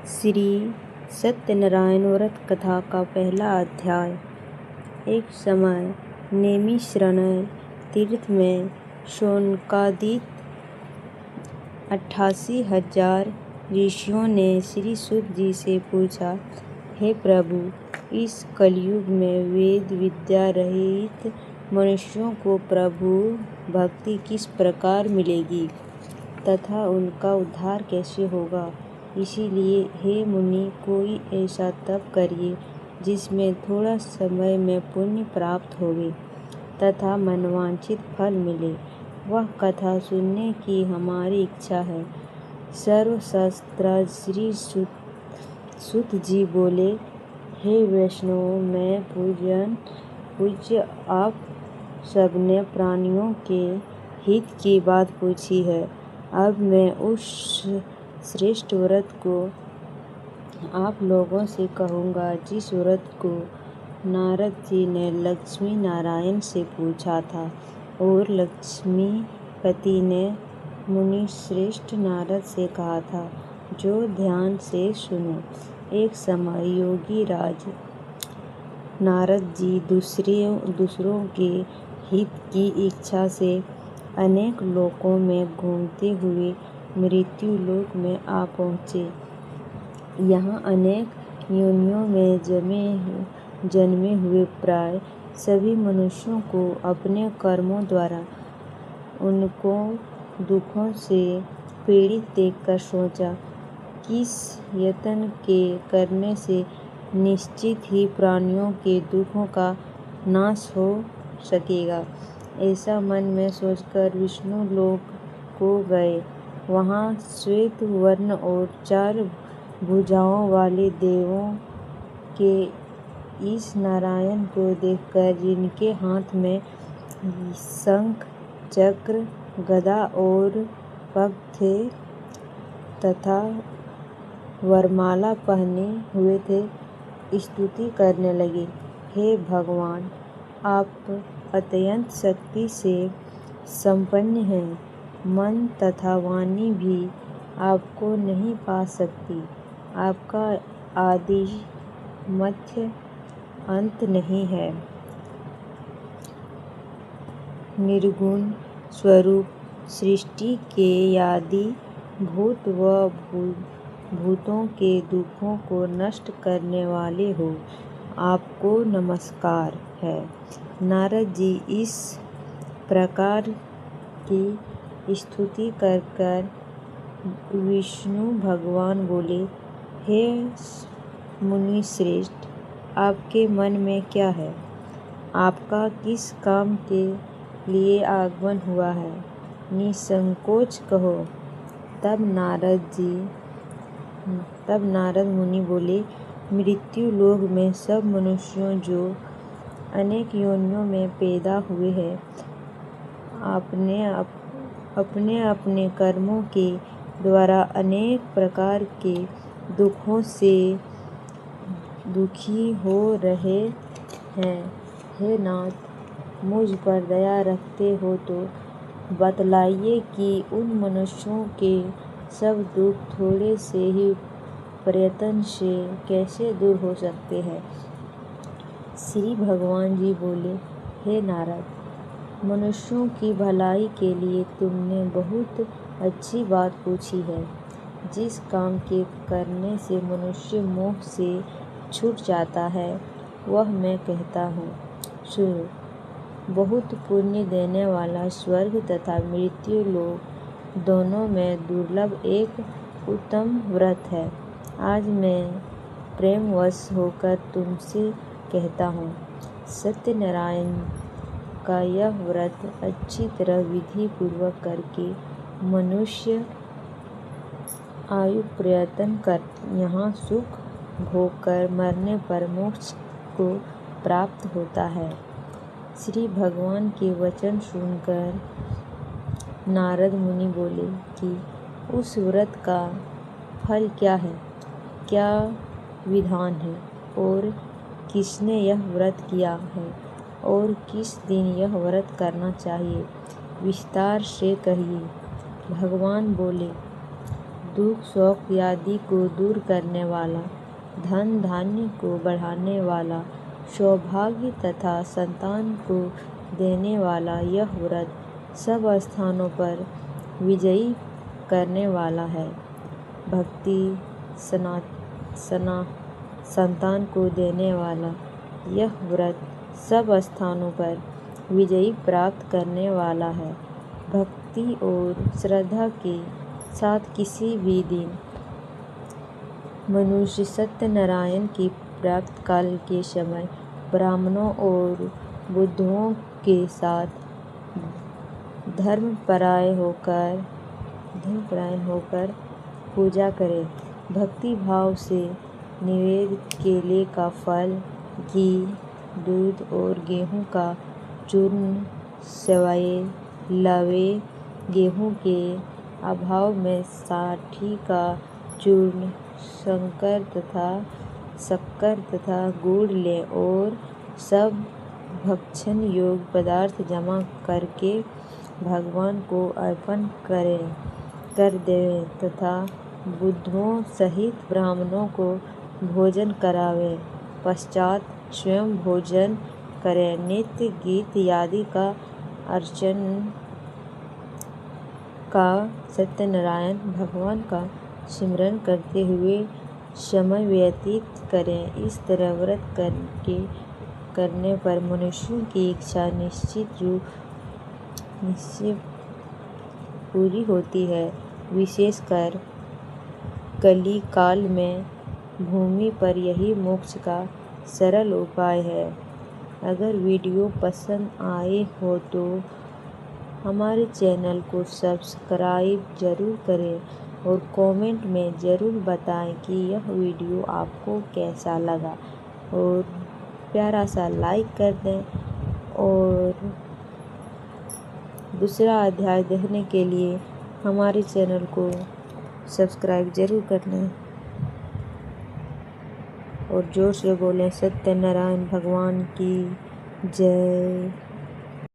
श्री सत्यनारायण व्रत कथा का पहला अध्याय। एक समय नैमिषारण्य तीर्थ में शौनकादिक 88,000 ऋषियों ने श्री सूत जी से पूछा, हे प्रभु, इस कलयुग में वेद विद्या रहित मनुष्यों को प्रभु भक्ति किस प्रकार मिलेगी तथा उनका उद्धार कैसे होगा। इसीलिए हे मुनि, कोई ऐसा तप करिए जिसमें थोड़ा समय में पुण्य प्राप्त होवे तथा मनवांछित फल मिले। वह कथा सुनने की हमारी इच्छा है। सर्वशास्त्रार्थ श्री सूत जी बोले, हे वैष्णवों, मैं पूज्य आप सबने प्राणियों के हित की बात पूछी है। अब मैं उस श्रेष्ठ व्रत को आप लोगों से कहूँगा जिस व्रत को नारद जी ने लक्ष्मी नारायण से पूछा था और लक्ष्मीपति ने मुनि श्रेष्ठ नारद से कहा था, जो ध्यान से सुनो। एक समय योगी राज नारद जी दूसरों के हित की इच्छा से अनेक लोकों में घूमते हुए मृत्यु लोक में आ पहुँचे। यहाँ अनेक योनियों में जन्मे हुए प्राय सभी मनुष्यों को अपने कर्मों द्वारा उनको दुखों से पीड़ित देखकर सोचा, किस यत्न के करने से निश्चित ही प्राणियों के दुखों का नाश हो सकेगा। ऐसा मन में सोचकर विष्णु लोक को गए। वहाँ श्वेत वर्ण और 4 भुजाओं वाले देवों के इस नारायण को देखकर, जिनके हाथ में शंख चक्र गदा और पग थे तथा वरमाला पहने हुए थे, स्तुति करने लगे। हे भगवान, आप अत्यंत शक्ति से संपन्न हैं। मन तथा वाणी भी आपको नहीं पा सकती। आपका आदि मध्य अंत नहीं है। निर्गुण स्वरूप सृष्टि के आदि भूत व भूतों के दुखों को नष्ट करने वाले हो, आपको नमस्कार है। नारद जी इस प्रकार की स्तुति कर विष्णु भगवान बोले, हे मुनि श्रेष्ठ, आपके मन में क्या है? आपका किस काम के लिए आगमन हुआ है? निसंकोच कहो। तब नारद मुनि बोले, मृत्यु लोक में सब मनुष्यों जो अनेक योनियों में पैदा हुए हैं, अपने अपने कर्मों के द्वारा अनेक प्रकार के दुखों से दुखी हो रहे हैं। हे नाथ, मुझ पर दया रखते हो तो बतलाइए कि उन मनुष्यों के सब दुख थोड़े से ही प्रयत्न से कैसे दूर हो सकते हैं। श्री भगवान जी बोले, हे नारद, मनुष्यों की भलाई के लिए तुमने बहुत अच्छी बात पूछी है। जिस काम के करने से मनुष्य मोह से छूट जाता है, वह मैं कहता हूँ, सुनो। बहुत पुण्य देने वाला स्वर्ग तथा मृत्यु लोक दोनों में दुर्लभ एक उत्तम व्रत है। आज मैं प्रेमवश होकर तुमसे कहता हूँ। सत्यनारायण का यह व्रत अच्छी तरह विधि पूर्वक करके मनुष्य आयु प्रयत्न कर यहाँ सुख भोग कर मरने पर मोक्ष को प्राप्त होता है। श्री भगवान के वचन सुनकर नारद मुनि बोले कि उस व्रत का फल क्या है, क्या विधान है और किसने यह व्रत किया है और किस दिन यह व्रत करना चाहिए, विस्तार से कहिए। भगवान बोले, दुख शोक आदि को दूर करने वाला, धन धान्य को बढ़ाने वाला, सौभाग्य तथा संतान को देने वाला यह व्रत सब स्थानों पर विजयी करने वाला है। भक्ति संतान को देने वाला यह व्रत सब स्थानों पर विजयी प्राप्त करने वाला है। भक्ति और श्रद्धा के साथ किसी भी दिन मनुष्य सत्यनारायण की प्राप्त काल के समय ब्राह्मणों और बुद्धों के साथ धर्मपरायण होकर पूजा करे। भक्ति भाव से निवेद केले का फल, घी, दूध और गेहूं का चूर्ण, सेवई, लवे, गेहूं के अभाव में साठी का चूर्ण, शक्कर तथा गुड़ लें और सब भक्षण योग्य पदार्थ जमा करके भगवान को अर्पण कर देवें तथा बुद्धों सहित ब्राह्मणों को भोजन करावें। पश्चात स्वयं भोजन करें। नित्य गीत आदि का अर्चन का सत्यनारायण भगवान का स्मरण करते हुए समय व्यतीत करें। इस तरह व्रत करने पर मनुष्यों की इच्छा निश्चित पूरी होती है। विशेषकर कली काल में भूमि पर यही मोक्ष का सरल उपाय है। अगर वीडियो पसंद आए हो तो हमारे चैनल को सब्सक्राइब ज़रूर करें और कमेंट में ज़रूर बताएं कि यह वीडियो आपको कैसा लगा और प्यारा सा लाइक कर दें और दूसरा अध्याय देखने के लिए हमारे चैनल को सब्सक्राइब ज़रूर कर लें और जोर से बोलें सत्यनारायण भगवान की जय।